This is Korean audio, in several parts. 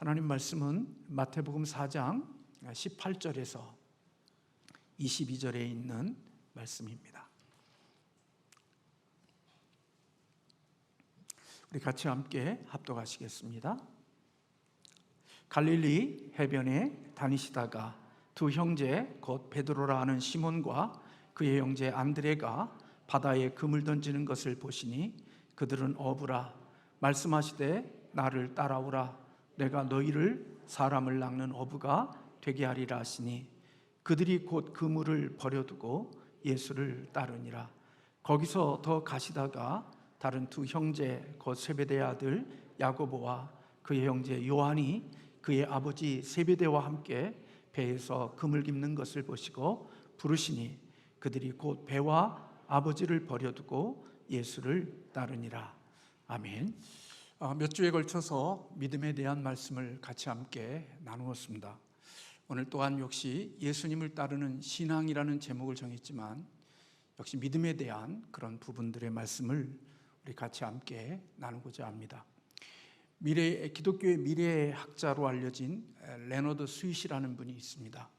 하나님 말씀은 마태복음 4장 18절에서 22절에 있는 말씀입니다. 우리 같이 함께 합독하시겠습니다. 갈릴리 해변에 다니시다가 두 형제 곧 베드로라 하는 시몬과 그의 형제 안드레가 바다에 금을 던지는 것을 보시니 그들은 어부라 말씀하시되 나를 따라오라 내가 너희를 사람을 낚는 어부가 되게 하리라 하시니 그들이 곧 그물을 버려두고 예수를 따르니라. 거기서 더 가시다가 다른 두 형제 곧 세베대의 아들 야고보와 그의 형제 요한이 그의 아버지 세베대와 함께 배에서 금을 깁는 것을 보시고 부르시니 그들이 곧 배와 아버지를 버려두고 예수를 따르니라. 아멘. 몇 주에 걸쳐서 믿음에 대한 말씀을 같이 함께 나누었습니다. 오늘 또한 역시 예수님을 따르는 신앙이라는 제목을 정했지만 역시 믿음에 대한 그런 부분들의 말씀을 우리 같이 함께 나누고자 합니다. 기독교의 미래학자로 알려진 레너드 스윗이라는 분이 있습니다.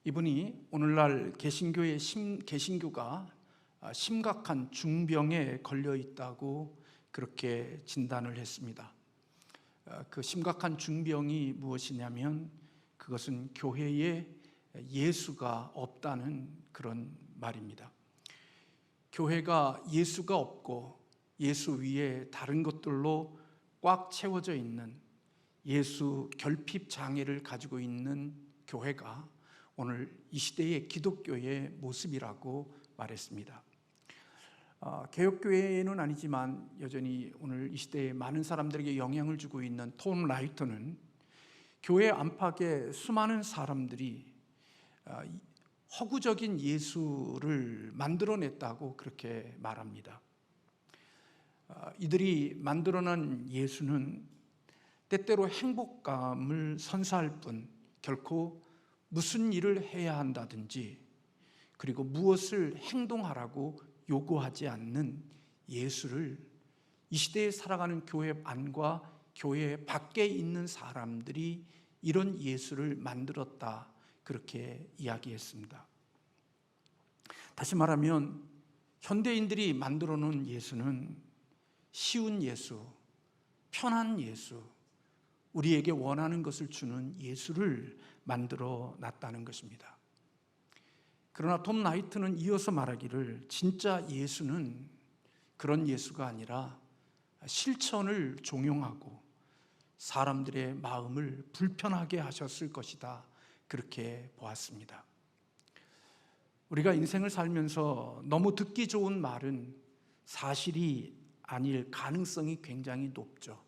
이분이 오늘날 개신교가 심각한 중병에 걸려 있다고 그렇게 진단을 했습니다. 그 심각한 중병이 무엇이냐면 그것은 교회에 예수가 없다는 그런 말입니다. 교회가 예수가 없고 예수 위에 다른 것들로 꽉 채워져 있는 예수 결핍 장애를 가지고 있는 교회가 오늘 이 시대의 기독교의 모습이라고 말했습니다. 개혁교회는 아니지만 여전히 오늘 이 시대에 많은 사람들에게 영향을 주고 있는 톰 라이터는 교회 안팎에 수많은 사람들이 허구적인 예수를 만들어냈다고 그렇게 말합니다. 이들이 만들어낸 예수는 때때로 행복감을 선사할 뿐 결코 무슨 일을 해야 한다든지 그리고 무엇을 행동하라고 요구하지 않는 예수를 이 시대에 살아가는 교회 안과 교회 밖에 있는 사람들이 이런 예수를 만들었다 그렇게 이야기했습니다. 다시 말하면 현대인들이 만들어 놓은 예수는 쉬운 예수, 편한 예수, 우리에게 원하는 것을 주는 예수를 만들어 놨다는 것입니다. 그러나 톰 라이트는 이어서 말하기를 진짜 예수는 그런 예수가 아니라 실천을 종용하고 사람들의 마음을 불편하게 하셨을 것이다 그렇게 보았습니다. 우리가 인생을 살면서 너무 듣기 좋은 말은 사실이 아닐 가능성이 굉장히 높죠.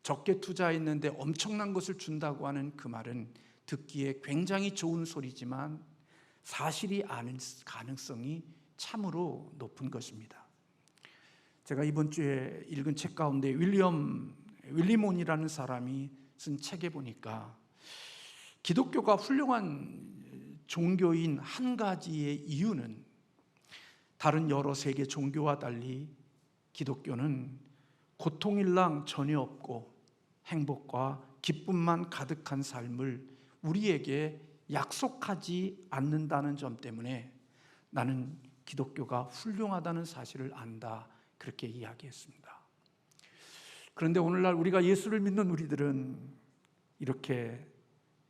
적게 투자했는데 엄청난 것을 준다고 하는 그 말은 듣기에 굉장히 좋은 소리지만 사실이 아닐 가능성이 참으로 높은 것입니다. 제가 이번 주에 읽은 책 가운데 윌리몬이라는 사람이 쓴 책에 보니까 기독교가 훌륭한 종교인 한 가지의 이유는 다른 여러 세계 종교와 달리 기독교는 고통일랑 전혀 없고 행복과 기쁨만 가득한 삶을 우리에게 약속하지 않는다는 점 때문에 나는 기독교가 훌륭하다는 사실을 안다 그렇게 이야기했습니다. 그런데 오늘날 우리가 예수를 믿는 우리들은 이렇게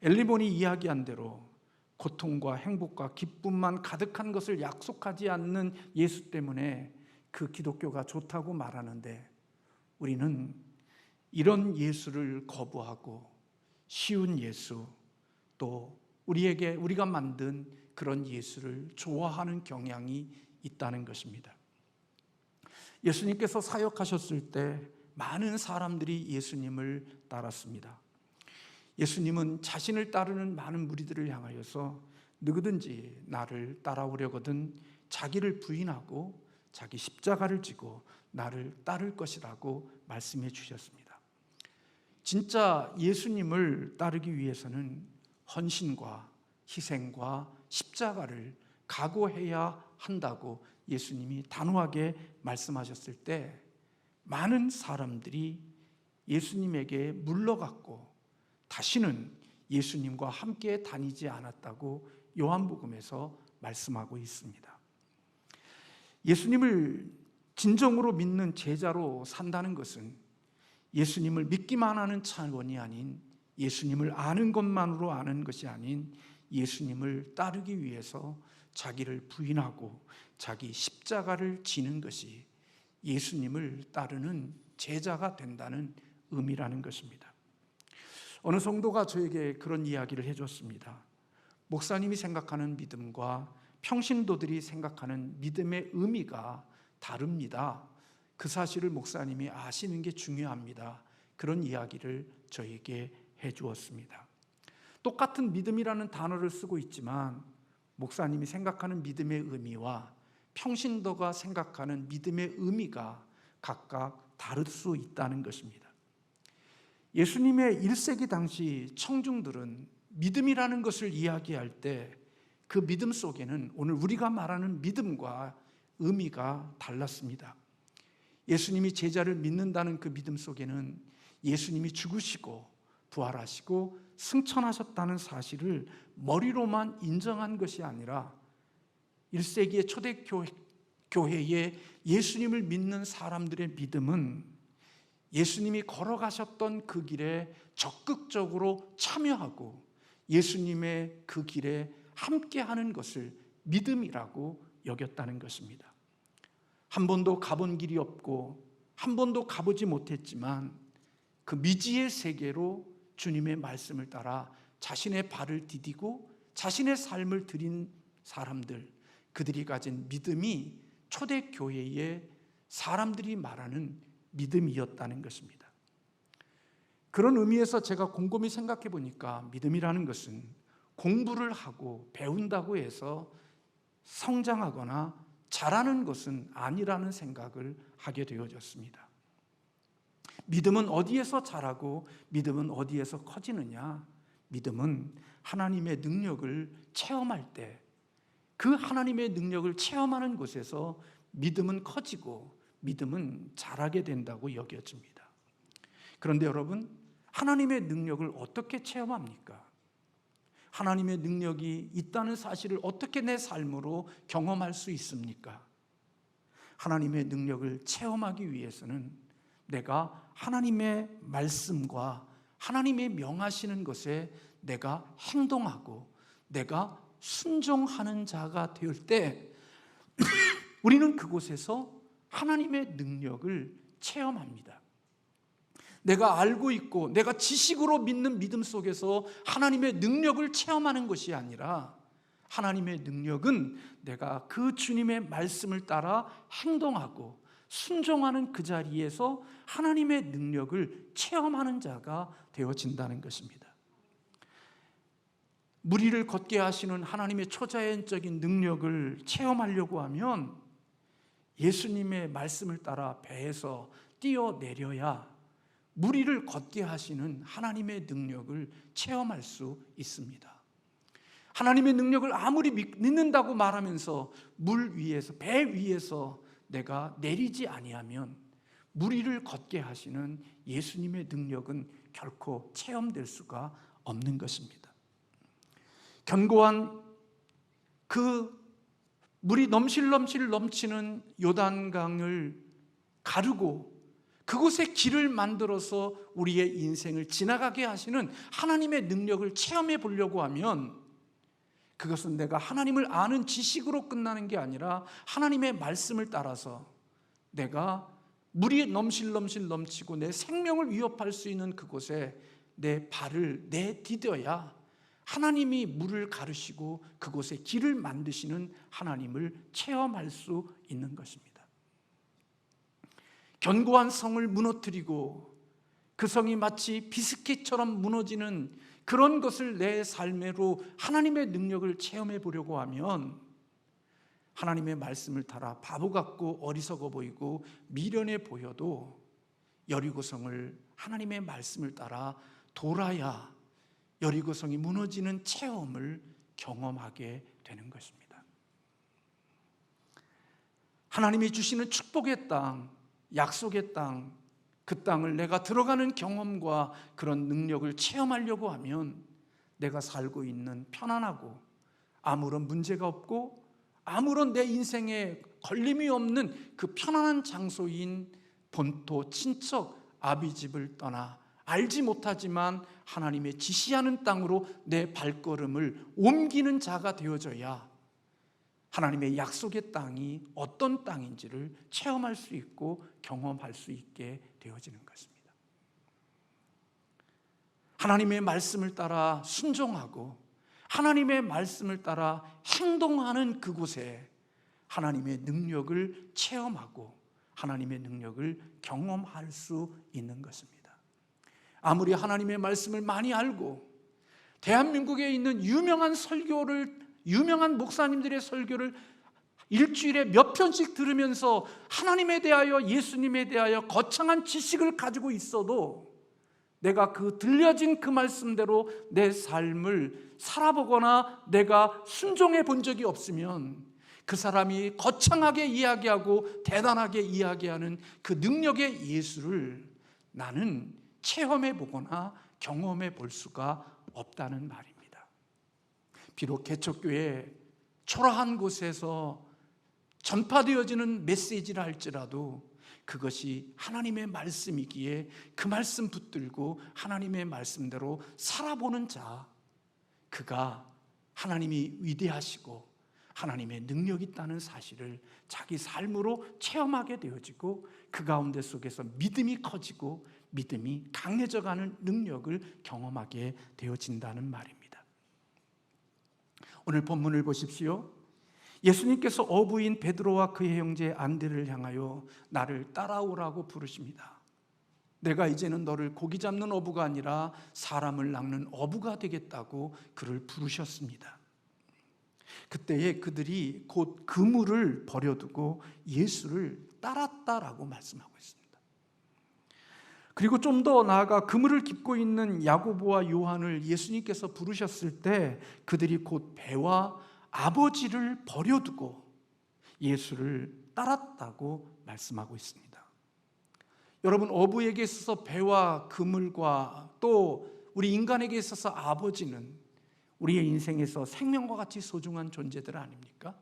엘리몬이 이야기한 대로 고통과 행복과 기쁨만 가득한 것을 약속하지 않는 예수 때문에 그 기독교가 좋다고 말하는데 우리는 이런 예수를 거부하고 쉬운 예수 또 우리가 만든 그런 예수를 좋아하는 경향이 있다는 것입니다. 예수님께서 사역하셨을 때 많은 사람들이 예수님을 따랐습니다. 예수님은 자신을 따르는 많은 무리들을 향하여서 누구든지 나를 따라오려거든 자기를 부인하고 자기 십자가를 지고 나를 따를 것이라고 말씀해 주셨습니다. 진짜 예수님을 따르기 위해서는 헌신과 희생과 십자가를 각오해야 한다고 예수님이 단호하게 말씀하셨을 때 많은 사람들이 예수님에게 물러갔고 다시는 예수님과 함께 다니지 않았다고 요한복음에서 말씀하고 있습니다. 예수님을 진정으로 믿는 제자로 산다는 것은 예수님을 믿기만 하는 차원이 아닌, 예수님을 아는 것만으로 아는 것이 아닌, 예수님을 따르기 위해서 자기를 부인하고 자기 십자가를 지는 것이 예수님을 따르는 제자가 된다는 의미라는 것입니다. 어느 성도가 저에게 그런 이야기를 해줬습니다. 목사님이 생각하는 믿음과 평신도들이 생각하는 믿음의 의미가 다릅니다. 그 사실을 목사님이 아시는 게 중요합니다. 그런 이야기를 저에게 해주었습니다. 똑같은 믿음이라는 단어를 쓰고 있지만 목사님이 생각하는 믿음의 의미와 평신도가 생각하는 믿음의 의미가 각각 다를 수 있다는 것입니다. 예수님의 1세기 당시 청중들은 믿음이라는 것을 이야기할 때 그 믿음 속에는 오늘 우리가 말하는 믿음과 의미가 달랐습니다. 예수님이 제자를 믿는다는 그 믿음 속에는 예수님이 죽으시고 부활하시고 승천하셨다는 사실을 머리로만 인정한 것이 아니라 1세기의 초대교회에 예수님을 믿는 사람들의 믿음은 예수님이 걸어가셨던 그 길에 적극적으로 참여하고 예수님의 그 길에 함께하는 것을 믿음이라고 여겼다는 것입니다. 한 번도 가본 길이 없고 한 번도 가보지 못했지만 그 미지의 세계로 주님의 말씀을 따라 자신의 발을 디디고 자신의 삶을 드린 사람들, 그들이 가진 믿음이 초대교회의 사람들이 말하는 믿음이었다는 것입니다. 그런 의미에서 제가 곰곰이 생각해 보니까 믿음이라는 것은 공부를 하고 배운다고 해서 성장하거나 잘하는 것은 아니라는 생각을 하게 되어졌습니다. 믿음은 어디에서 자라고 믿음은 어디에서 커지느냐? 믿음은 하나님의 능력을 체험할 때 그 하나님의 능력을 체험하는 곳에서 믿음은 커지고 믿음은 자라게 된다고 여겨집니다. 그런데 여러분, 하나님의 능력을 어떻게 체험합니까? 하나님의 능력이 있다는 사실을 어떻게 내 삶으로 경험할 수 있습니까? 하나님의 능력을 체험하기 위해서는 내가 하나님의 말씀과 하나님의 명하시는 것에 내가 행동하고 내가 순종하는 자가 될 때 우리는 그곳에서 하나님의 능력을 체험합니다. 내가 알고 있고 내가 지식으로 믿는 믿음 속에서 하나님의 능력을 체험하는 것이 아니라 하나님의 능력은 내가 그 주님의 말씀을 따라 행동하고 순종하는 그 자리에서 하나님의 능력을 체험하는 자가 되어진다는 것입니다. 무리를 걷게 하시는 하나님의 초자연적인 능력을 체험하려고 하면 예수님의 말씀을 따라 배에서 뛰어내려야 무리를 걷게 하시는 하나님의 능력을 체험할 수 있습니다. 하나님의 능력을 아무리 믿는다고 말하면서 물 위에서, 배 위에서 내가 내리지 아니하면 무리를 걷게 하시는 예수님의 능력은 결코 체험될 수가 없는 것입니다. 견고한 그 물이 넘실넘실 넘치는 요단강을 가르고 그곳에 길을 만들어서 우리의 인생을 지나가게 하시는 하나님의 능력을 체험해 보려고 하면 그것은 내가 하나님을 아는 지식으로 끝나는 게 아니라 하나님의 말씀을 따라서 내가 물이 넘실넘실 넘치고 내 생명을 위협할 수 있는 그곳에 내 발을 내디뎌야 하나님이 물을 가르시고 그곳에 길을 만드시는 하나님을 체험할 수 있는 것입니다. 견고한 성을 무너뜨리고 그 성이 마치 비스킷처럼 무너지는 그런 것을 내 삶으로 하나님의 능력을 체험해 보려고 하면 하나님의 말씀을 따라 바보 같고 어리석어 보이고 미련해 보여도 여리고성을 하나님의 말씀을 따라 돌아야 여리고성이 무너지는 체험을 경험하게 되는 것입니다. 하나님이 주시는 축복의 땅, 약속의 땅, 그 땅을 내가 들어가는 경험과 그런 능력을 체험하려고 하면 내가 살고 있는 편안하고 아무런 문제가 없고 아무런 내 인생에 걸림이 없는 그 편안한 장소인 본토 친척 아비집을 떠나 알지 못하지만 하나님의 지시하는 땅으로 내 발걸음을 옮기는 자가 되어져야 하나님의 약속의 땅이 어떤 땅인지를 체험할 수 있고 경험할 수 있게 되어지는 것입니다. 하나님의 말씀을 따라 순종하고 하나님의 말씀을 따라 행동하는 그곳에 하나님의 능력을 체험하고 하나님의 능력을 경험할 수 있는 것입니다. 아무리 하나님의 말씀을 많이 알고 대한민국에 있는 유명한 목사님들의 설교를 일주일에 몇 편씩 들으면서 하나님에 대하여 예수님에 대하여 거창한 지식을 가지고 있어도 내가 그 들려진 그 말씀대로 내 삶을 살아보거나 내가 순종해 본 적이 없으면 그 사람이 거창하게 이야기하고 대단하게 이야기하는 그 능력의 예수를 나는 체험해 보거나 경험해 볼 수가 없다는 말입니다. 비록 개척교회 초라한 곳에서 전파되어지는 메시지라 할지라도 그것이 하나님의 말씀이기에 그 말씀 붙들고 하나님의 말씀대로 살아보는 자, 그가 하나님이 위대하시고 하나님의 능력이 있다는 사실을 자기 삶으로 체험하게 되어지고 그 가운데 속에서 믿음이 커지고 믿음이 강해져가는 능력을 경험하게 되어진다는 말입니다. 오늘 본문을 보십시오. 예수님께서 어부인 베드로와 그의 형제 안드레를 향하여 나를 따라오라고 부르십니다. 내가 이제는 너를 고기 잡는 어부가 아니라 사람을 낚는 어부가 되겠다고 그를 부르셨습니다. 그때에 그들이 곧 그물을 버려두고 예수를 따랐다라고 말씀하고 있습니다. 그리고 좀 더 나아가 그물을 깁고 있는 야고보와 요한을 예수님께서 부르셨을 때 그들이 곧 배와 아버지를 버려두고 예수를 따랐다고 말씀하고 있습니다. 여러분, 어부에게 있어서 배와 그물과 또 우리 인간에게 있어서 아버지는 우리의 인생에서 생명과 같이 소중한 존재들 아닙니까?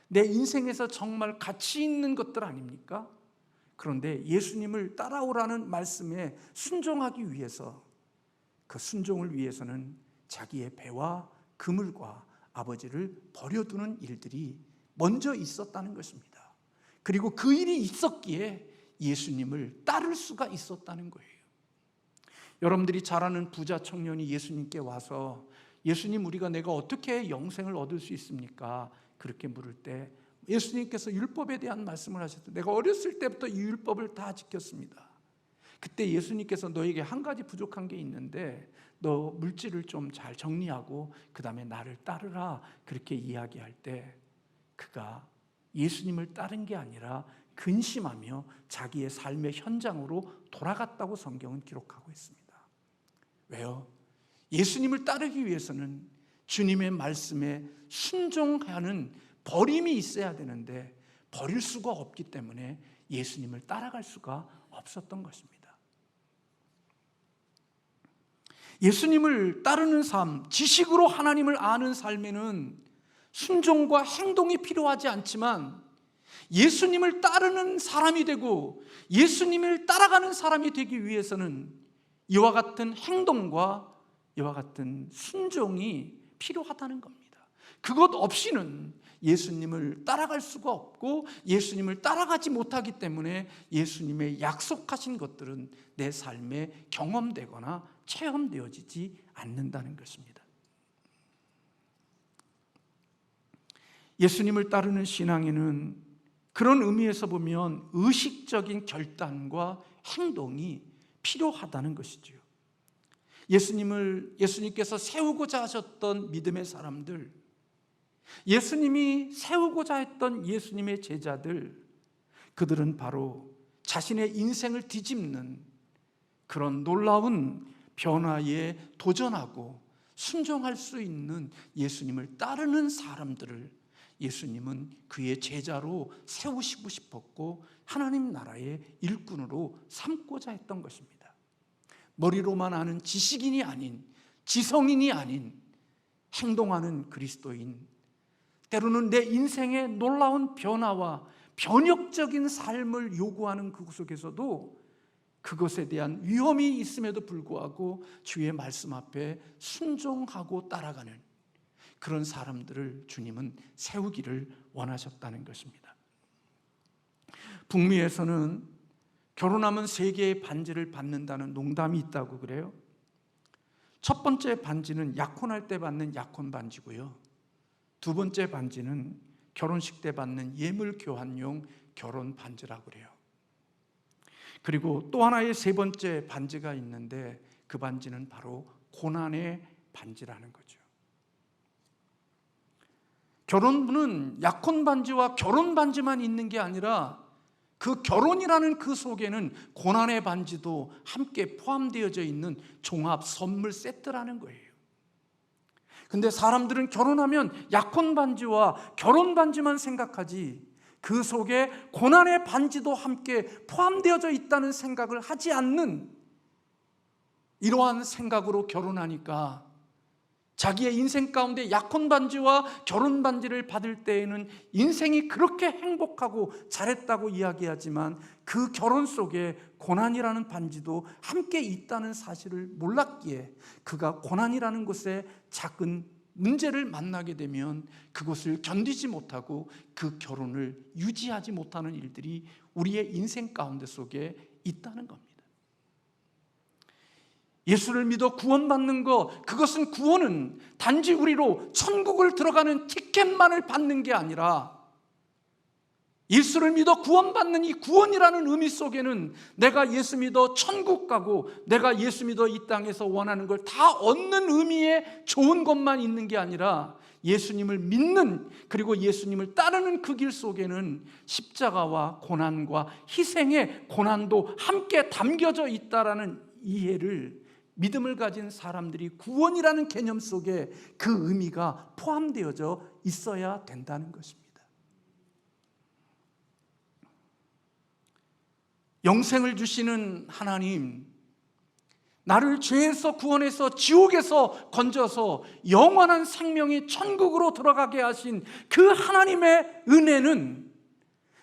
내 인생에서 정말 가치 있는 것들 아닙니까? 그런데 예수님을 따라오라는 말씀에 순종하기 위해서 그 순종을 위해서는 자기의 배와 그물과 아버지를 버려두는 일들이 먼저 있었다는 것입니다. 그리고 그 일이 있었기에 예수님을 따를 수가 있었다는 거예요. 여러분들이 잘 아는 부자 청년이 예수님께 와서 예수님, 우리가 내가 어떻게 영생을 얻을 수 있습니까? 그렇게 물을 때 예수님께서 율법에 대한 말씀을 하셨어요. 내가 어렸을 때부터 이 율법을 다 지켰습니다. 그때 예수님께서 너에게 한 가지 부족한 게 있는데 너 물질을 좀 잘 정리하고 그 다음에 나를 따르라, 그렇게 이야기할 때 그가 예수님을 따른 게 아니라 근심하며 자기의 삶의 현장으로 돌아갔다고 성경은 기록하고 있습니다. 왜요? 예수님을 따르기 위해서는 주님의 말씀에 순종하는 버림이 있어야 되는데 버릴 수가 없기 때문에 예수님을 따라갈 수가 없었던 것입니다. 예수님을 따르는 삶, 지식으로 하나님을 아는 삶에는 순종과 행동이 필요하지 않지만 예수님을 따르는 사람이 되고 예수님을 따라가는 사람이 되기 위해서는 이와 같은 행동과 이와 같은 순종이 필요하다는 겁니다. 그것 없이는 예수님을 따라갈 수가 없고 예수님을 따라가지 못하기 때문에 예수님의 약속하신 것들은 내 삶에 경험되거나 체험되어지지 않는다는 것입니다. 예수님을 따르는 신앙에는 그런 의미에서 보면 의식적인 결단과 행동이 필요하다는 것이죠. 예수님께서 세우고자 하셨던 믿음의 사람들, 예수님이 세우고자 했던 예수님의 제자들, 그들은 바로 자신의 인생을 뒤집는 그런 놀라운 변화에 도전하고 순종할 수 있는 예수님을 따르는 사람들을 예수님은 그의 제자로 세우시고 싶었고 하나님 나라의 일꾼으로 삼고자 했던 것입니다. 머리로만 아는 지식인이 아닌, 지성인이 아닌 행동하는 그리스도인, 때로는 내 인생의 놀라운 변화와 변혁적인 삶을 요구하는 그 속에서도 그것에 대한 위험이 있음에도 불구하고 주의 말씀 앞에 순종하고 따라가는 그런 사람들을 주님은 세우기를 원하셨다는 것입니다. 북미에서는 결혼하면 3개의 반지를 받는다는 농담이 있다고 그래요. 첫 번째 반지는 약혼할 때 받는 약혼 반지고요, 2번째 반지는 결혼식 때 받는 예물 교환용 결혼 반지라고 그래요. 그리고 또 하나의 3번째 반지가 있는데 그 반지는 바로 고난의 반지라는 거죠. 결혼은 약혼 반지와 결혼 반지만 있는 게 아니라 그 결혼이라는 그 속에는 고난의 반지도 함께 포함되어져 있는 종합 선물 세트라는 거예요. 근데 사람들은 결혼하면 약혼 반지와 결혼 반지만 생각하지 그 속에 고난의 반지도 함께 포함되어져 있다는 생각을 하지 않는, 이러한 생각으로 결혼하니까 자기의 인생 가운데 약혼 반지와 결혼 반지를 받을 때에는 인생이 그렇게 행복하고 잘했다고 이야기하지만 그 결혼 속에 고난이라는 반지도 함께 있다는 사실을 몰랐기에 그가 고난이라는 곳에 작은 문제를 만나게 되면 그것을 견디지 못하고 그 결혼을 유지하지 못하는 일들이 우리의 인생 가운데 속에 있다는 겁니다. 예수를 믿어 구원받는 것, 그것은 구원은 단지 우리로 천국을 들어가는 티켓만을 받는 게 아니라 예수를 믿어 구원받는 이 구원이라는 의미 속에는 내가 예수 믿어 천국 가고 내가 예수 믿어 이 땅에서 원하는 걸 다 얻는 의미의 좋은 것만 있는 게 아니라 예수님을 믿는, 그리고 예수님을 따르는 그 길 속에는 십자가와 고난과 희생의 고난도 함께 담겨져 있다라는 이해를, 믿음을 가진 사람들이 구원이라는 개념 속에 그 의미가 포함되어져 있어야 된다는 것입니다. 영생을 주시는 하나님, 나를 죄에서 구원해서 지옥에서 건져서 영원한 생명의 천국으로 들어가게 하신 그 하나님의 은혜는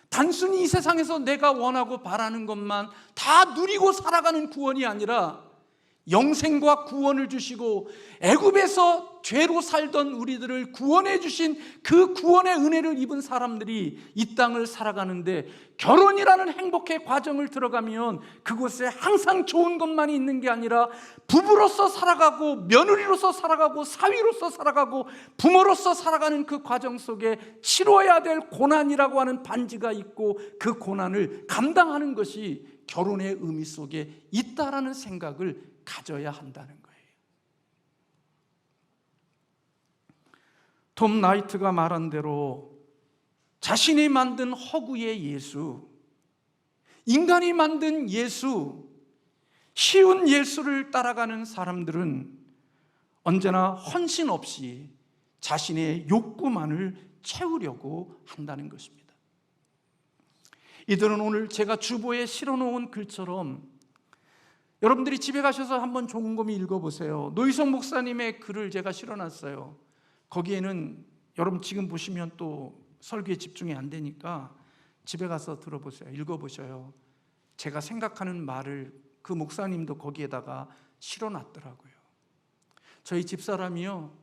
단순히 이 세상에서 내가 원하고 바라는 것만 다 누리고 살아가는 구원이 아니라 영생과 구원을 주시고 애굽에서 죄로 살던 우리들을 구원해 주신 그 구원의 은혜를 입은 사람들이 이 땅을 살아가는데, 결혼이라는 행복의 과정을 들어가면 그곳에 항상 좋은 것만이 있는 게 아니라 부부로서 살아가고 며느리로서 살아가고 사위로서 살아가고 부모로서 살아가는 그 과정 속에 치러야 될 고난이라고 하는 반지가 있고 그 고난을 감당하는 것이 결혼의 의미 속에 있다라는 생각을 가져야 한다는 거예요. 톰 나이트가 말한 대로 자신이 만든 허구의 예수, 인간이 만든 예수, 쉬운 예수를 따라가는 사람들은 언제나 헌신 없이 자신의 욕구만을 채우려고 한다는 것입니다. 이들은 오늘 제가 주보에 실어놓은 글처럼 여러분들이 집에 가셔서 한번 곰곰이 읽어보세요. 노희성 목사님의 글을 제가 실어놨어요. 거기에는 여러분 지금 보시면 또 설교에 집중이 안 되니까 집에 가서 들어보세요. 읽어보셔요. 제가 생각하는 말을 그 목사님도 거기에다가 실어놨더라고요. 저희 집사람이요,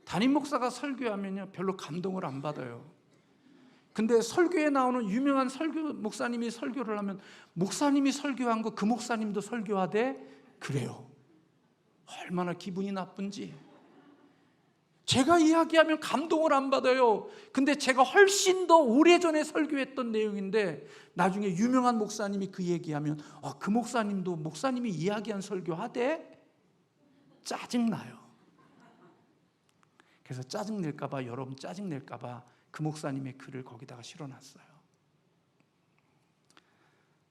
담임 목사가 설교하면요 별로 감동을 안 받아요. 근데 설교에 나오는 유명한 설교 목사님이 설교를 하면 목사님이 설교한 거 그 목사님도 설교하대? 그래요. 얼마나 기분이 나쁜지. 제가 이야기하면 감동을 안 받아요. 근데 제가 훨씬 더 오래전에 설교했던 내용인데 나중에 유명한 목사님이 그 얘기하면 그 목사님도 목사님이 이야기한 설교하대? 짜증나요. 그래서 짜증낼까 봐, 여러분 짜증낼까 봐 그 목사님의 글을 거기다가 실어놨어요.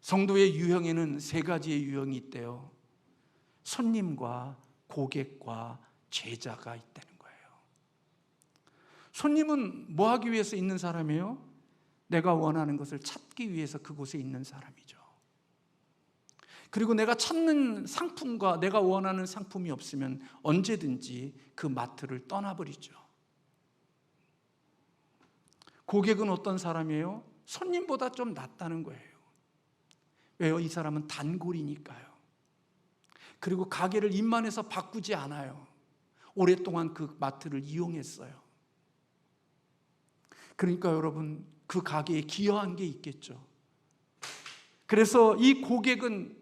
성도의 유형에는 3가지의 유형이 있대요. 손님과 고객과 제자가 있다는 거예요. 손님은 뭐 하기 위해서 있는 사람이에요? 내가 원하는 것을 찾기 위해서 그곳에 있는 사람이죠. 그리고 내가 찾는 상품과 내가 원하는 상품이 없으면 언제든지 그 마트를 떠나버리죠. 고객은 어떤 사람이에요? 손님보다 좀 낫다는 거예요. 왜요? 이 사람은 단골이니까요. 그리고 가게를 입만해서 바꾸지 않아요. 오랫동안 그 마트를 이용했어요. 그러니까 여러분, 그 가게에 기여한 게 있겠죠. 그래서 이 고객은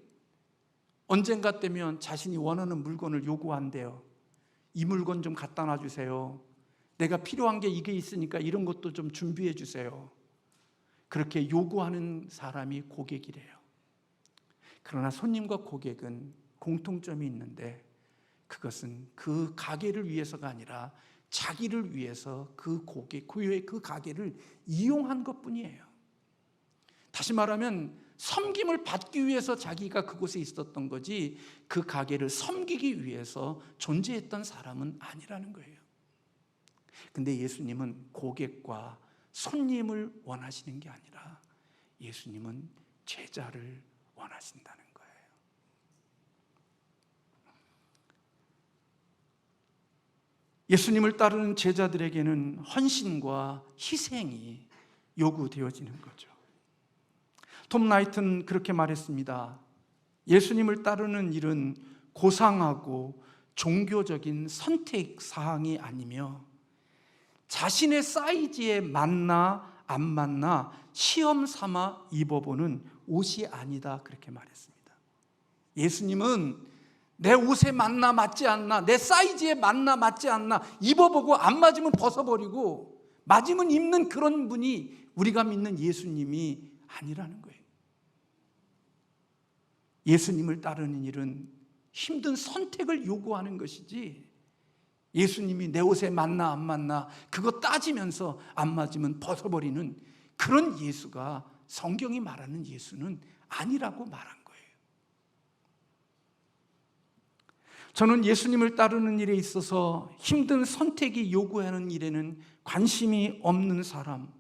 언젠가 때면 자신이 원하는 물건을 요구한대요. 이 물건 좀 갖다 놔주세요. 내가 필요한 게 이게 있으니까 이런 것도 좀 준비해 주세요. 그렇게 요구하는 사람이 고객이래요. 그러나 손님과 고객은 공통점이 있는데, 그것은 그 가게를 위해서가 아니라 자기를 위해서 그 고객, 그 가게를 이용한 것뿐이에요. 다시 말하면 섬김을 받기 위해서 자기가 그곳에 있었던 거지, 그 가게를 섬기기 위해서 존재했던 사람은 아니라는 거예요. 근데 예수님은 고객과 손님을 원하시는 게 아니라 예수님은 제자를 원하신다는 거예요. 예수님을 따르는 제자들에게는 헌신과 희생이 요구되어지는 거죠. 톰 라이트는 그렇게 말했습니다. 예수님을 따르는 일은 고상하고 종교적인 선택 사항이 아니며 자신의 사이즈에 맞나 안 맞나 시험 삼아 입어보는 옷이 아니다, 그렇게 말했습니다. 예수님은 내 옷에 맞나 맞지 않나, 내 사이즈에 맞나 맞지 않나 입어보고 안 맞으면 벗어버리고 맞으면 입는 그런 분이 우리가 믿는 예수님이 아니라는 거예요. 예수님을 따르는 일은 힘든 선택을 요구하는 것이지, 예수님이 내 옷에 맞나 안 맞나 그거 따지면서 안 맞으면 벗어버리는 그런 예수가 성경이 말하는 예수는 아니라고 말한 거예요. 저는 예수님을 따르는 일에 있어서 힘든 선택이 요구하는 일에는 관심이 없는 사람,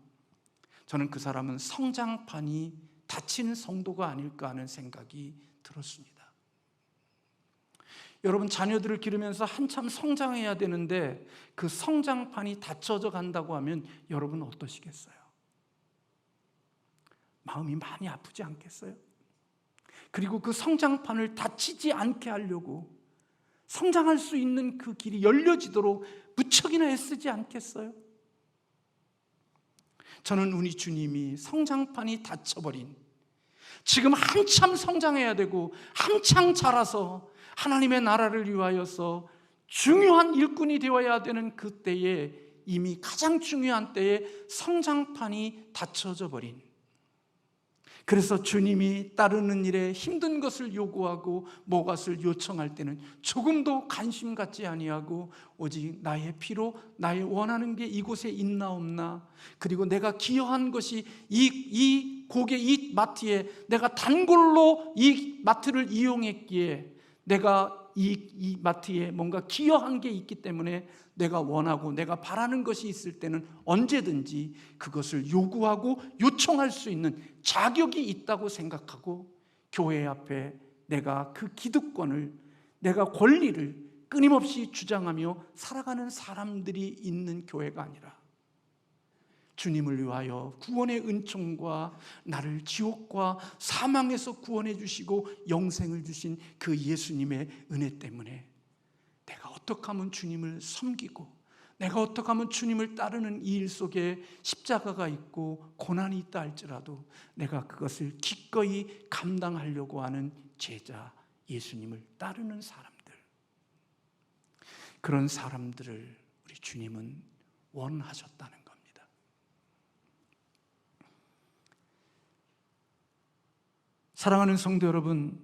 저는 그 사람은 성장판이 닫힌 성도가 아닐까 하는 생각이 들었습니다. 여러분, 자녀들을 기르면서 한참 성장해야 되는데 그 성장판이 닫혀져 간다고 하면 여러분 어떠시겠어요? 마음이 많이 아프지 않겠어요? 그리고 그 성장판을 닫히지 않게 하려고 성장할 수 있는 그 길이 열려지도록 무척이나 애쓰지 않겠어요? 저는 우리 주님이 성장판이 닫혀버린, 지금 한참 성장해야 되고 한창 자라서 하나님의 나라를 위하여서 중요한 일꾼이 되어야 되는 그때에, 이미 가장 중요한 때에 성장판이 닫혀져 버린, 그래서 주님이 따르는 일에 힘든 것을 요구하고 뭐것을 요청할 때는 조금도 관심 갖지 아니하고 오직 나의 피로 나의 원하는 게 이곳에 있나 없나, 그리고 내가 기여한 것이 이 고객, 이 마트에 내가 단골로 이 마트를 이용했기에 내가 이 마트에 뭔가 기여한 게 있기 때문에 내가 원하고 내가 바라는 것이 있을 때는 언제든지 그것을 요구하고 요청할 수 있는 자격이 있다고 생각하고, 교회 앞에 내가 그 기득권을, 내가 권리를 끊임없이 주장하며 살아가는 사람들이 있는 교회가 아니라, 주님을 위하여 구원의 은총과 나를 지옥과 사망에서 구원해 주시고 영생을 주신 그 예수님의 은혜 때문에 내가 어떻게 하면 주님을 섬기고, 내가 어떻게 하면 주님을 따르는 이 일 속에 십자가가 있고 고난이 있다 할지라도 내가 그것을 기꺼이 감당하려고 하는 제자, 예수님을 따르는 사람들, 그런 사람들을 우리 주님은 원하셨다는 겁니다. 사랑하는 성도 여러분,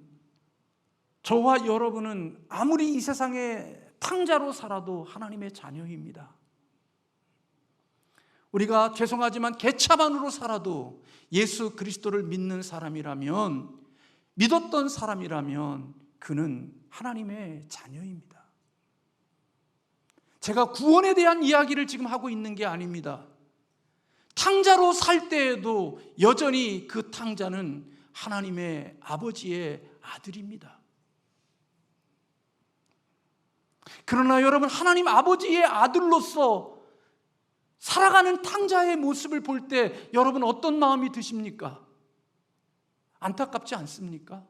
저와 여러분은 아무리 이 세상에 탕자로 살아도 하나님의 자녀입니다. 우리가 죄송하지만 개차반으로 살아도 예수 그리스도를 믿는 사람이라면, 믿었던 사람이라면 그는 하나님의 자녀입니다. 제가 구원에 대한 이야기를 지금 하고 있는 게 아닙니다. 탕자로 살 때에도 여전히 그 탕자는 하나님의 아버지의 아들입니다. 그러나 여러분, 하나님 아버지의 아들로서 살아가는 탕자의 모습을 볼 때 여러분 어떤 마음이 드십니까? 안타깝지 않습니까?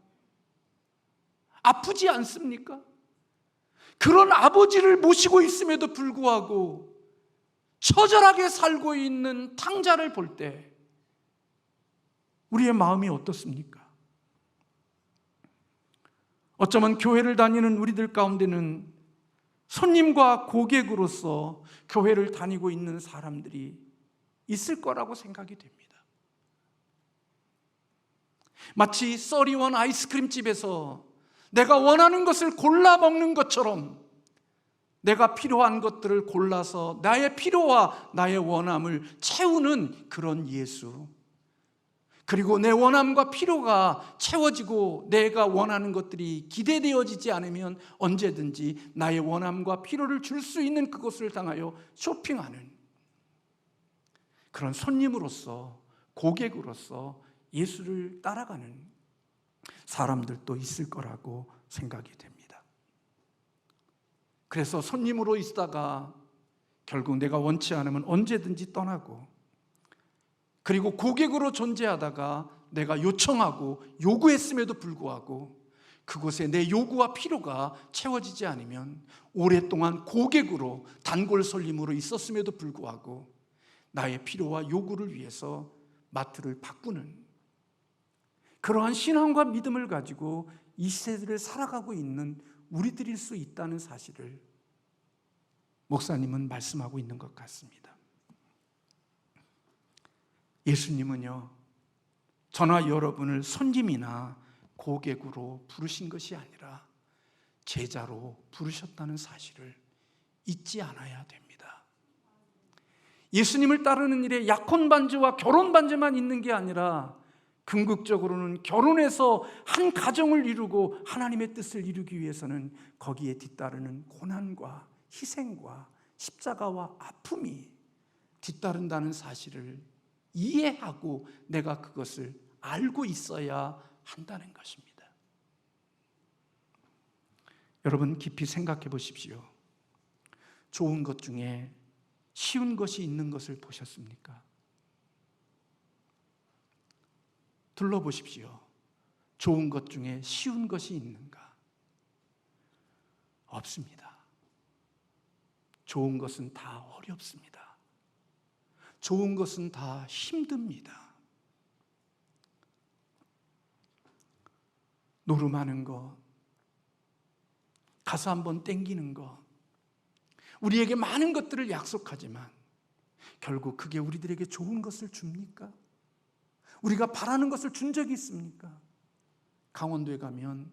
아프지 않습니까? 그런 아버지를 모시고 있음에도 불구하고 처절하게 살고 있는 탕자를 볼 때 우리의 마음이 어떻습니까? 어쩌면 교회를 다니는 우리들 가운데는 손님과 고객으로서 교회를 다니고 있는 사람들이 있을 거라고 생각이 됩니다. 마치 써리원 아이스크림 집에서 내가 원하는 것을 골라 먹는 것처럼 내가 필요한 것들을 골라서 나의 필요와 나의 원함을 채우는 그런 예수, 그리고 내 원함과 필요가 채워지고 내가 원하는 것들이 기대되어지지 않으면 언제든지 나의 원함과 필요를 줄 수 있는 그것을 향하여 쇼핑하는 그런 손님으로서, 고객으로서 예수를 따라가는 사람들도 있을 거라고 생각이 됩니다. 그래서 손님으로 있다가 결국 내가 원치 않으면 언제든지 떠나고, 그리고 고객으로 존재하다가 내가 요청하고 요구했음에도 불구하고 그곳에 내 요구와 필요가 채워지지 않으면 오랫동안 고객으로, 단골 손님으로 있었음에도 불구하고 나의 필요와 요구를 위해서 마트를 바꾸는 그러한 신앙과 믿음을 가지고 이 세대를 살아가고 있는 우리들일 수 있다는 사실을 목사님은 말씀하고 있는 것 같습니다. 예수님은요, 저나 여러분을 손님이나 고객으로 부르신 것이 아니라 제자로 부르셨다는 사실을 잊지 않아야 됩니다. 예수님을 따르는 일에 약혼 반지와 결혼 반지만 있는 게 아니라 궁극적으로는 결혼해서 한 가정을 이루고 하나님의 뜻을 이루기 위해서는 거기에 뒤따르는 고난과 희생과 십자가와 아픔이 뒤따른다는 사실을 이해하고 내가 그것을 알고 있어야 한다는 것입니다. 여러분, 깊이 생각해 보십시오. 좋은 것 중에 쉬운 것이 있는 것을 보셨습니까? 둘러보십시오. 좋은 것 중에 쉬운 것이 있는가? 없습니다. 좋은 것은 다 어렵습니다. 좋은 것은 다 힘듭니다. 노름하는 것, 가서 한번 땡기는 것, 우리에게 많은 것들을 약속하지만 결국 그게 우리들에게 좋은 것을 줍니까? 우리가 바라는 것을 준 적이 있습니까? 강원도에 가면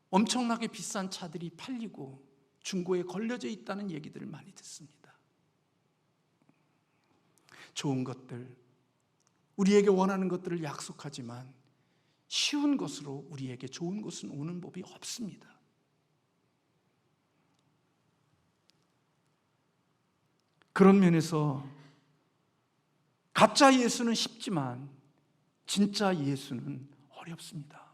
엄청나게 비싼 차들이 팔리고 중고에 걸려져 있다는 얘기들을 많이 듣습니다. 좋은 것들, 우리에게 원하는 것들을 약속하지만 쉬운 것으로 우리에게 좋은 것은 오는 법이 없습니다. 그런 면에서 가짜 예수는 쉽지만 진짜 예수는 어렵습니다.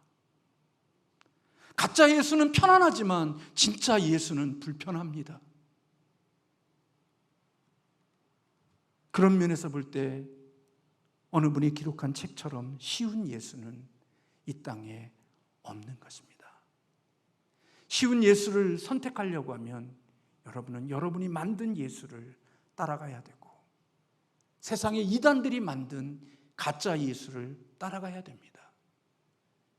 가짜 예수는 편안하지만 진짜 예수는 불편합니다. 그런 면에서 볼 때 어느 분이 기록한 책처럼 쉬운 예수는 이 땅에 없는 것입니다. 쉬운 예수를 선택하려고 하면 여러분은 여러분이 만든 예수를 따라가야 되고 세상의 이단들이 만든 가짜 예수를 따라가야 됩니다.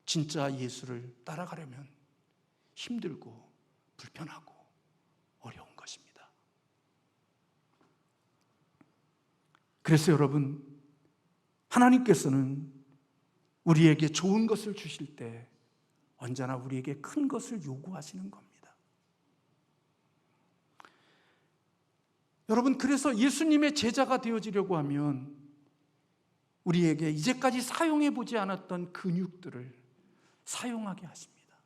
진짜 예수를 따라가려면 힘들고 불편하고 어려운 것입니다. 그래서 여러분, 하나님께서는 우리에게 좋은 것을 주실 때 언제나 우리에게 큰 것을 요구하시는 겁니다. 여러분, 그래서 예수님의 제자가 되어지려고 하면 우리에게 이제까지 사용해 보지 않았던 근육들을 사용하게 하십니다.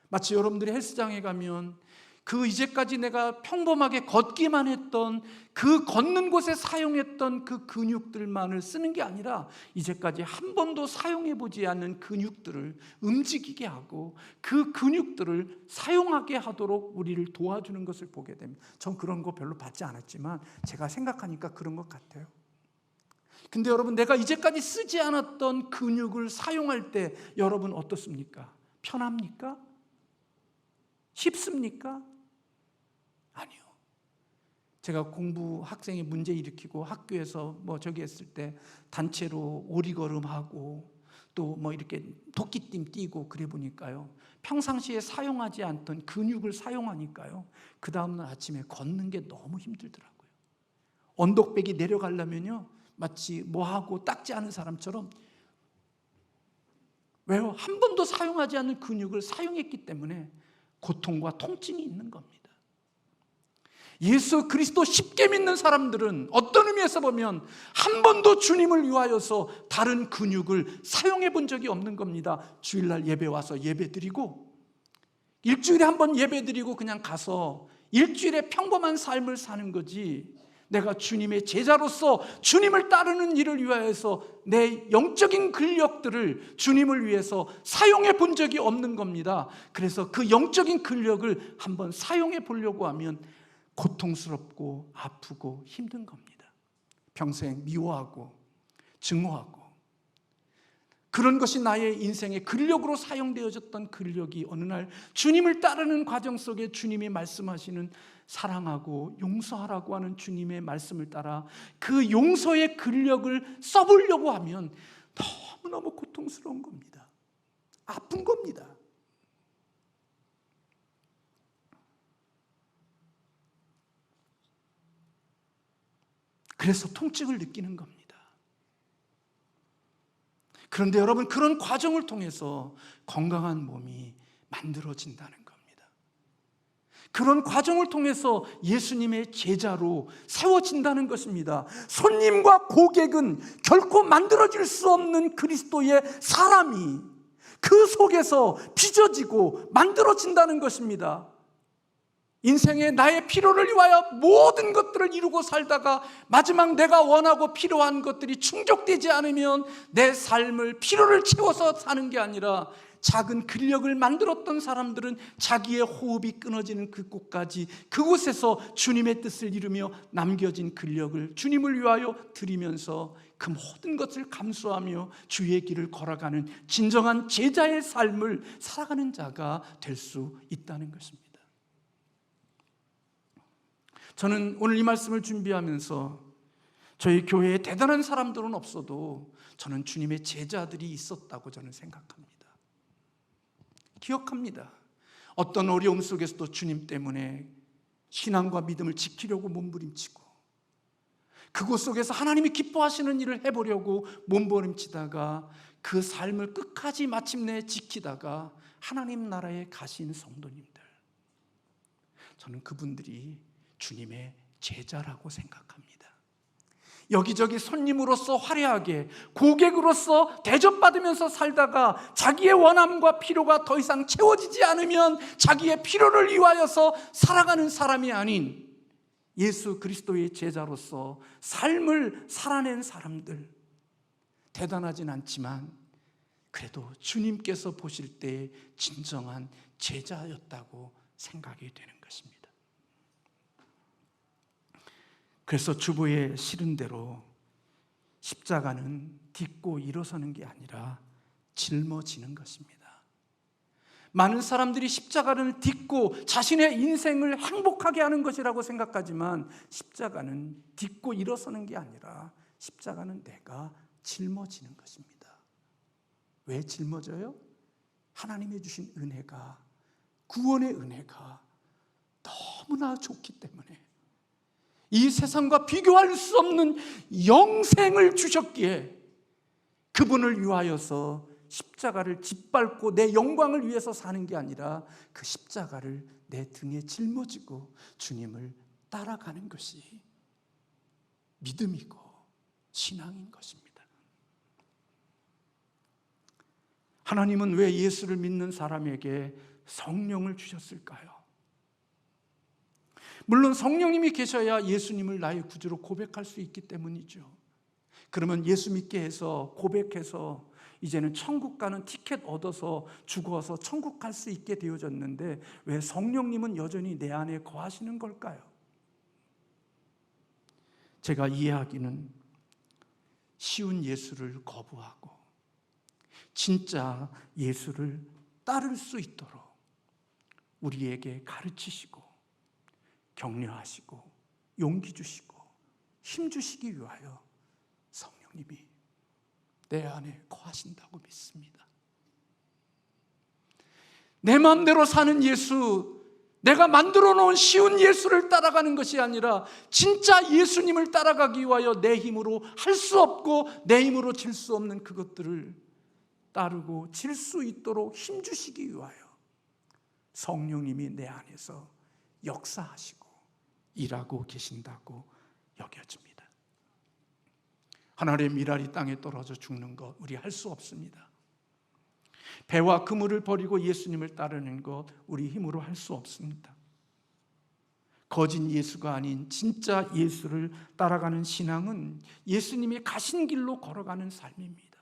마치 여러분들이 헬스장에 가면 그 이제까지 내가 평범하게 걷기만 했던 그 걷는 곳에 사용했던 그 근육들만을 쓰는 게 아니라 이제까지 한 번도 사용해 보지 않은 근육들을 움직이게 하고 그 근육들을 사용하게 하도록 우리를 도와주는 것을 보게 됩니다. 전 그런 거 별로 받지 않았지만 제가 생각하니까 그런 것 같아요. 근데 여러분, 내가 이제까지 쓰지 않았던 근육을 사용할 때 여러분 어떻습니까? 편합니까? 쉽습니까? 아니요. 제가 공부 학생이 문제 일으키고 학교에서 저기 했을 때 단체로 오리걸음하고 또 이렇게 도끼팀 뛰고 그래 보니까요, 평상시에 사용하지 않던 근육을 사용하니까요, 그 다음날 아침에 걷는 게 너무 힘들더라고요. 언덕배기 내려가려면요, 마치 뭐하고 닦지 않은 사람처럼. 왜요? 한 번도 사용하지 않는 근육을 사용했기 때문에 고통과 통증이 있는 겁니다. 예수 그리스도 쉽게 믿는 사람들은 어떤 의미에서 보면 한 번도 주님을 위하여서 다른 근육을 사용해 본 적이 없는 겁니다. 주일날 예배 와서 예배 드리고, 일주일에 한 번 예배 드리고 그냥 가서 일주일에 평범한 삶을 사는 거지, 내가 주님의 제자로서 주님을 따르는 일을 위하여서 내 영적인 근력들을 주님을 위해서 사용해 본 적이 없는 겁니다. 그래서 그 영적인 근력을 한번 사용해 보려고 하면 고통스럽고 아프고 힘든 겁니다. 평생 미워하고 증오하고, 그런 것이 나의 인생의 근력으로 사용되어졌던 근력이 어느 날 주님을 따르는 과정 속에 주님이 말씀하시는 사랑하고 용서하라고 하는 주님의 말씀을 따라 그 용서의 근력을 써보려고 하면 너무너무 고통스러운 겁니다. 아픈 겁니다. 그래서 통증을 느끼는 겁니다. 그런데 여러분, 그런 과정을 통해서 건강한 몸이 만들어진다는 겁니다. 그런 과정을 통해서 예수님의 제자로 세워진다는 것입니다. 손님과 고객은 결코 만들어질 수 없는 그리스도의 사람이 그 속에서 빚어지고 만들어진다는 것입니다. 인생에 나의 필요를 위하여 모든 것들을 이루고 살다가 마지막 내가 원하고 필요한 것들이 충족되지 않으면 내 삶을 필요를 채워서 사는 게 아니라, 작은 근력을 만들었던 사람들은 자기의 호흡이 끊어지는 그곳까지, 그곳에서 주님의 뜻을 이루며 남겨진 근력을 주님을 위하여 드리면서 그 모든 것을 감수하며 주의 길을 걸어가는 진정한 제자의 삶을 살아가는 자가 될 수 있다는 것입니다. 저는 오늘 이 말씀을 준비하면서 저희 교회에 대단한 사람들은 없어도 저는 주님의 제자들이 있었다고 저는 생각합니다. 기억합니다. 어떤 어려움 속에서도 주님 때문에 신앙과 믿음을 지키려고 몸부림치고, 그곳 속에서 하나님이 기뻐하시는 일을 해보려고 몸부림치다가 그 삶을 끝까지 마침내 지키다가 하나님 나라에 가신 성도님들, 저는 그분들이 주님의 제자라고 생각합니다. 여기저기 손님으로서 화려하게, 고객으로서 대접받으면서 살다가 자기의 원함과 필요가 더 이상 채워지지 않으면 자기의 필요를 위하여서 살아가는 사람이 아닌 예수 그리스도의 제자로서 삶을 살아낸 사람들, 대단하진 않지만 그래도 주님께서 보실 때 진정한 제자였다고 생각이 되는 것입니다. 그래서 주보에 실은 대로 십자가는 딛고 일어서는 게 아니라 짊어지는 것입니다. 많은 사람들이 십자가를 딛고 자신의 인생을 행복하게 하는 것이라고 생각하지만, 십자가는 딛고 일어서는 게 아니라 십자가는 내가 짊어지는 것입니다. 왜 짊어져요? 하나님이 주신 은혜가, 구원의 은혜가 너무나 좋기 때문에, 이 세상과 비교할 수 없는 영생을 주셨기에 그분을 위하여서 십자가를 짓밟고 내 영광을 위해서 사는 게 아니라 그 십자가를 내 등에 짊어지고 주님을 따라가는 것이 믿음이고 신앙인 것입니다. 하나님은 왜 예수를 믿는 사람에게 성령을 주셨을까요? 물론 성령님이 계셔야 예수님을 나의 구주로 고백할 수 있기 때문이죠. 그러면 예수 믿게 해서 고백해서 이제는 천국 가는 티켓 얻어서 죽어서 천국 갈 수 있게 되어졌는데 왜 성령님은 여전히 내 안에 거하시는 걸까요? 제가 이해하기는 쉬운 예수를 거부하고 진짜 예수를 따를 수 있도록 우리에게 가르치시고 격려하시고 용기 주시고 힘 주시기 위하여 성령님이 내 안에 거하신다고 믿습니다. 내 마음대로 사는 예수, 내가 만들어 놓은 쉬운 예수를 따라가는 것이 아니라 진짜 예수님을 따라가기 위하여 내 힘으로 할 수 없고 내 힘으로 질 수 없는 그것들을 따르고 질 수 있도록 힘 주시기 위하여 성령님이 내 안에서 역사하시고 일하고 계신다고 여겨집니다. 하늘의 미랄이 땅에 떨어져 죽는 것 우리 할 수 없습니다. 배와 그물을 버리고 예수님을 따르는 것 우리 힘으로 할 수 없습니다. 거짓 예수가 아닌 진짜 예수를 따라가는 신앙은 예수님이 가신 길로 걸어가는 삶입니다.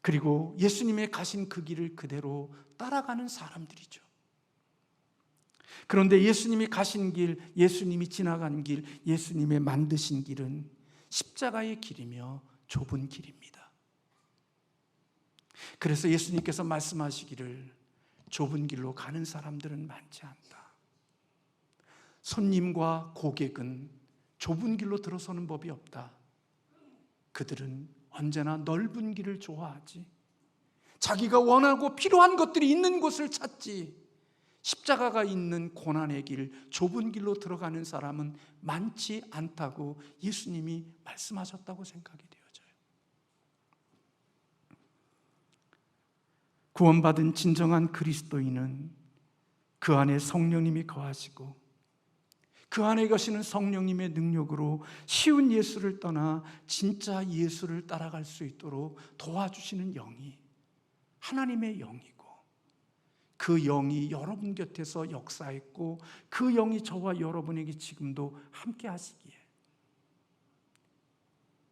그리고 예수님의 가신 그 길을 그대로 따라가는 사람들이죠. 그런데 예수님이 가신 길, 예수님이 지나간 길, 예수님의 만드신 길은 십자가의 길이며 좁은 길입니다. 그래서 예수님께서 말씀하시기를 좁은 길로 가는 사람들은 많지 않다. 손님과 고객은 좁은 길로 들어서는 법이 없다. 그들은 언제나 넓은 길을 좋아하지. 자기가 원하고 필요한 것들이 있는 곳을 찾지. 십자가가 있는 고난의 길, 좁은 길로 들어가는 사람은 많지 않다고 예수님이 말씀하셨다고 생각이 되어져요. 구원받은 진정한 그리스도인은 그 안에 성령님이 거하시고 그 안에 계시는 성령님의 능력으로 쉬운 예수를 떠나 진짜 예수를 따라갈 수 있도록 도와주시는 영이 하나님의 영이고 그 영이 여러분 곁에서 역사했고 그 영이 저와 여러분에게 지금도 함께 하시기에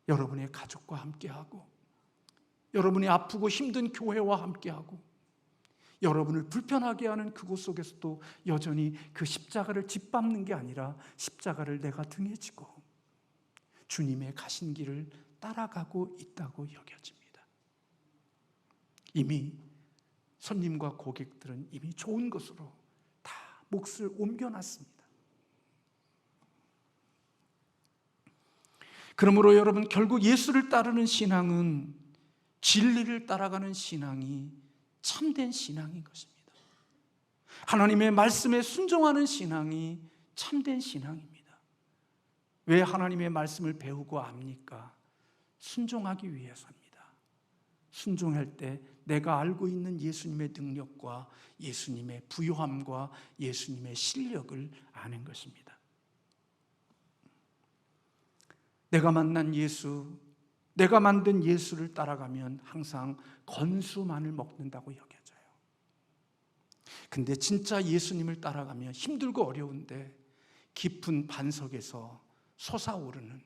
여러분의 가족과 함께하고 여러분이 아프고 힘든 교회와 함께하고 여러분을 불편하게 하는 그곳 속에서도 여전히 그 십자가를 짓밟는 게 아니라 십자가를 내가 등에 지고 주님의 가신 길을 따라가고 있다고 여겨집니다. 이미 손님과 고객들은 이미 좋은 것으로 다 몫을 옮겨놨습니다. 그러므로 여러분, 결국 예수를 따르는 신앙은 진리를 따라가는 신앙이 참된 신앙인 것입니다. 하나님의 말씀에 순종하는 신앙이 참된 신앙입니다. 왜 하나님의 말씀을 배우고 압니까? 순종하기 위해서입니다. 순종할 때 내가 알고 있는 예수님의 능력과 예수님의 부요함과 예수님의 실력을 아는 것입니다. 내가 만난 예수, 내가 만든 예수를 따라가면 항상 건수만을 먹는다고 여겨져요. 근데 진짜 예수님을 따라가면 힘들고 어려운데 깊은 반석에서 솟아오르는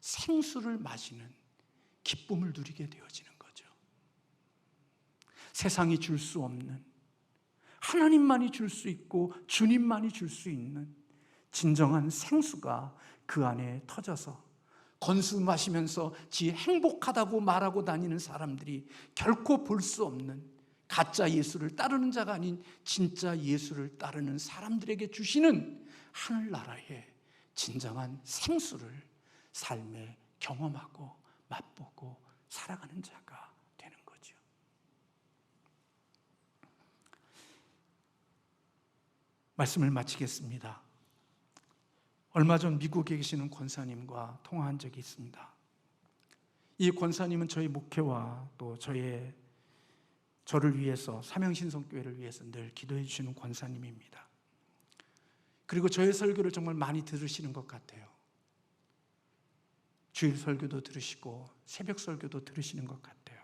생수를 마시는 기쁨을 누리게 되어지는 거죠. 세상이 줄 수 없는, 하나님만이 줄 수 있고 주님만이 줄 수 있는 진정한 생수가 그 안에 터져서 건수 마시면서 지 행복하다고 말하고 다니는 사람들이 결코 볼 수 없는 가짜 예수를 따르는 자가 아닌 진짜 예수를 따르는 사람들에게 주시는 하늘나라의 진정한 생수를 삶에 경험하고 맛보고 살아가는 자가 되는 거죠. 말씀을 마치겠습니다. 얼마 전 미국에 계시는 권사님과 통화한 적이 있습니다. 이 권사님은 저희 목회와 또 저를 위해서, 사명신성교회를 위해서 늘 기도해 주시는 권사님입니다. 그리고 저의 설교를 정말 많이 들으시는 것 같아요. 주일 설교도 들으시고 새벽 설교도 들으시는 것 같아요.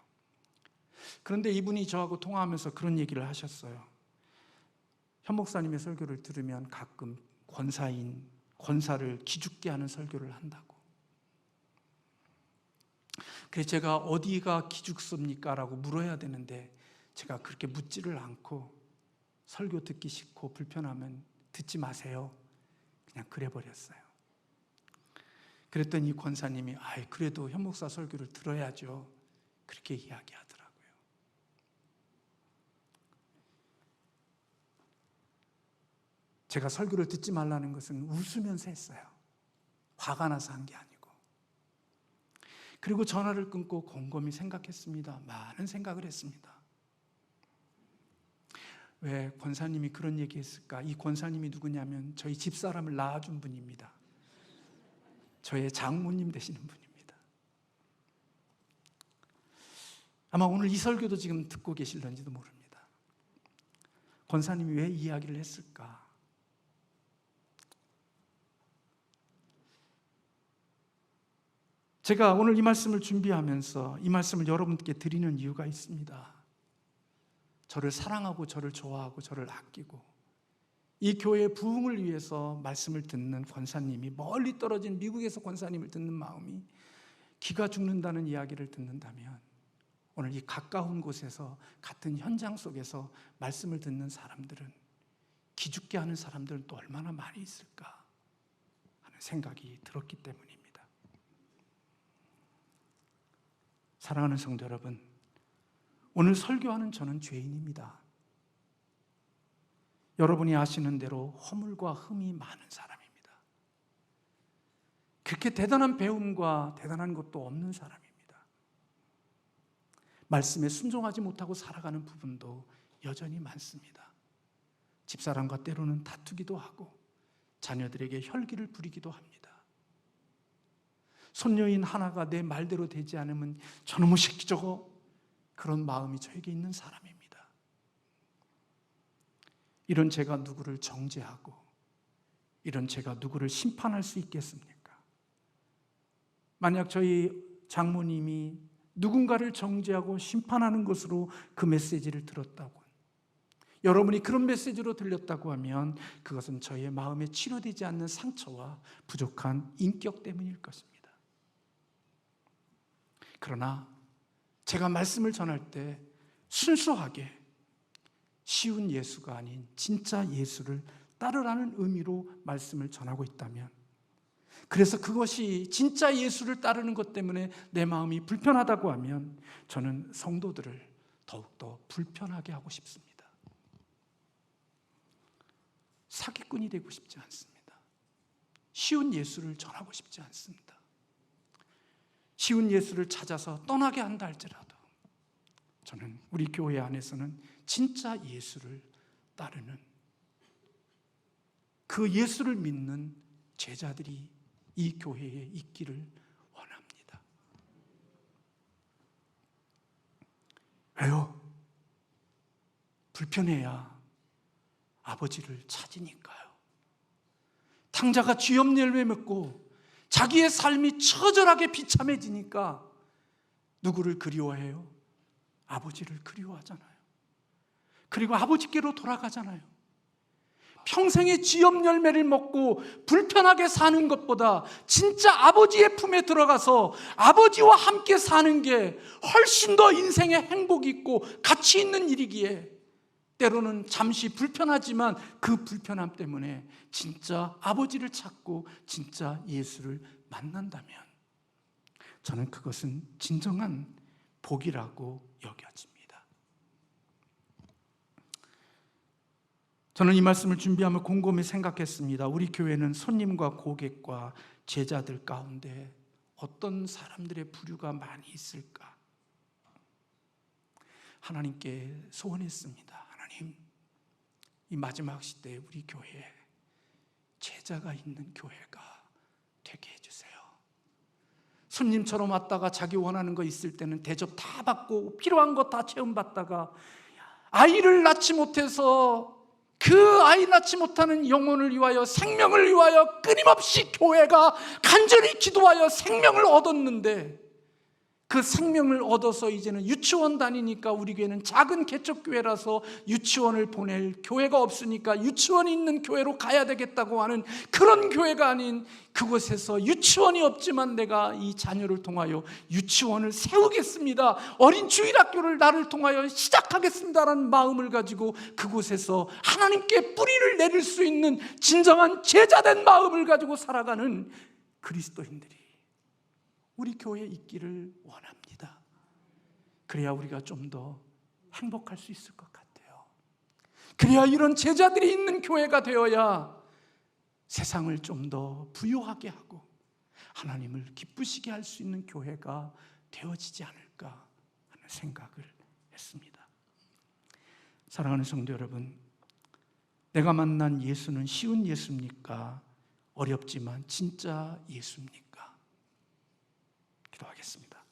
그런데 이분이 저하고 통화하면서 그런 얘기를 하셨어요. 현 목사님의 설교를 들으면 가끔 권사를 기죽게 하는 설교를 한다고. 그래서 제가 어디가 기죽습니까? 라고 물어야 되는데 제가 그렇게 묻지를 않고 설교 듣기 싫고 불편하면 듣지 마세요. 그냥 그래 버렸어요. 그랬더니 이 권사님이 그래도 현 목사 설교를 들어야죠. 그렇게 이야기하더라고요. 제가 설교를 듣지 말라는 것은 웃으면서 했어요. 화가 나서 한 게 아니고. 그리고 전화를 끊고 곰곰이 생각했습니다. 많은 생각을 했습니다. 왜 권사님이 그런 얘기했을까? 이 권사님이 누구냐면 저희 집사람을 낳아준 분입니다. 저의 장모님 되시는 분입니다. 아마 오늘 이 설교도 지금 듣고 계실런지도 모릅니다. 권사님이 왜 이 이야기를 했을까? 제가 오늘 이 말씀을 준비하면서 이 말씀을 여러분께 드리는 이유가 있습니다. 저를 사랑하고 저를 좋아하고 저를 아끼고 이 교회의 부흥을 위해서 말씀을 듣는 권사님이, 멀리 떨어진 미국에서 권사님을 듣는 마음이 기가 죽는다는 이야기를 듣는다면 오늘 이 가까운 곳에서 같은 현장 속에서 말씀을 듣는 사람들은, 기죽게 하는 사람들은 또 얼마나 많이 있을까 하는 생각이 들었기 때문입니다. 사랑하는 성도 여러분, 오늘 설교하는 저는 죄인입니다. 여러분이 아시는 대로 허물과 흠이 많은 사람입니다. 그렇게 대단한 배움과 대단한 것도 없는 사람입니다. 말씀에 순종하지 못하고 살아가는 부분도 여전히 많습니다. 집사람과 때로는 다투기도 하고 자녀들에게 혈기를 부리기도 합니다. 손녀인 하나가 내 말대로 되지 않으면 저놈의 새끼 저거, 그런 마음이 저에게 있는 사람입니다. 이런 제가 누구를 정죄하고 이런 제가 누구를 심판할 수 있겠습니까? 만약 저희 장모님이 누군가를 정죄하고 심판하는 것으로 그 메시지를 들었다고, 여러분이 그런 메시지로 들렸다고 하면 그것은 저의 마음에 치료되지 않는 상처와 부족한 인격 때문일 것입니다. 그러나 제가 말씀을 전할 때 순수하게 쉬운 예수가 아닌 진짜 예수를 따르라는 의미로 말씀을 전하고 있다면, 그래서 그것이 진짜 예수를 따르는 것 때문에 내 마음이 불편하다고 하면 저는 성도들을 더욱더 불편하게 하고 싶습니다. 사기꾼이 되고 싶지 않습니다. 쉬운 예수를 전하고 싶지 않습니다. 쉬운 예수를 찾아서 떠나게 한다 할지라도 저는 우리 교회 안에서는 진짜 예수를 따르는, 그 예수를 믿는 제자들이 이 교회에 있기를 원합니다. 왜요? 불편해야 아버지를 찾으니까요. 탕자가 쥐염 열매 맺고 자기의 삶이 처절하게 비참해지니까 누구를 그리워해요? 아버지를 그리워하잖아요. 그리고 아버지께로 돌아가잖아요. 평생의 쥐염 열매를 먹고 불편하게 사는 것보다 진짜 아버지의 품에 들어가서 아버지와 함께 사는 게 훨씬 더 인생에 행복이 있고 가치 있는 일이기에, 때로는 잠시 불편하지만 그 불편함 때문에 진짜 아버지를 찾고 진짜 예수를 만난다면 저는 그것은 진정한 복이라고 여겨집니다. 저는 이 말씀을 준비하며 곰곰이 생각했습니다. 우리 교회는 손님과 고객과 제자들 가운데 어떤 사람들의 부류가 많이 있을까? 하나님께 소원했습니다. 하나님, 이 마지막 시대에 우리 교회에 제자가 있는 교회가 되게 해주세요. 손님처럼 왔다가 자기 원하는 거 있을 때는 대접 다 받고 필요한 거 다 체험받다가 아이를 낳지 못해서 그 아이 낳지 못하는 영혼을 위하여, 생명을 위하여 끊임없이 교회가 간절히 기도하여 생명을 얻었는데 그 생명을 얻어서 이제는 유치원 다니니까, 우리 교회는 작은 개척교회라서 유치원을 보낼 교회가 없으니까 유치원이 있는 교회로 가야 되겠다고 하는 그런 교회가 아닌, 그곳에서 유치원이 없지만 내가 이 자녀를 통하여 유치원을 세우겠습니다, 어린 주일학교를 나를 통하여 시작하겠습니다라는 마음을 가지고 그곳에서 하나님께 뿌리를 내릴 수 있는 진정한 제자된 마음을 가지고 살아가는 그리스도인들이 우리 교회에 있기를 원합니다. 그래야 우리가 좀 더 행복할 수 있을 것 같아요. 그래야 이런 제자들이 있는 교회가 되어야 세상을 좀 더 부유하게 하고 하나님을 기쁘시게 할 수 있는 교회가 되어지지 않을까 하는 생각을 했습니다. 사랑하는 성도 여러분, 내가 만난 예수는 쉬운 예수입니까? 어렵지만 진짜 예수입니까? 기도하겠습니다.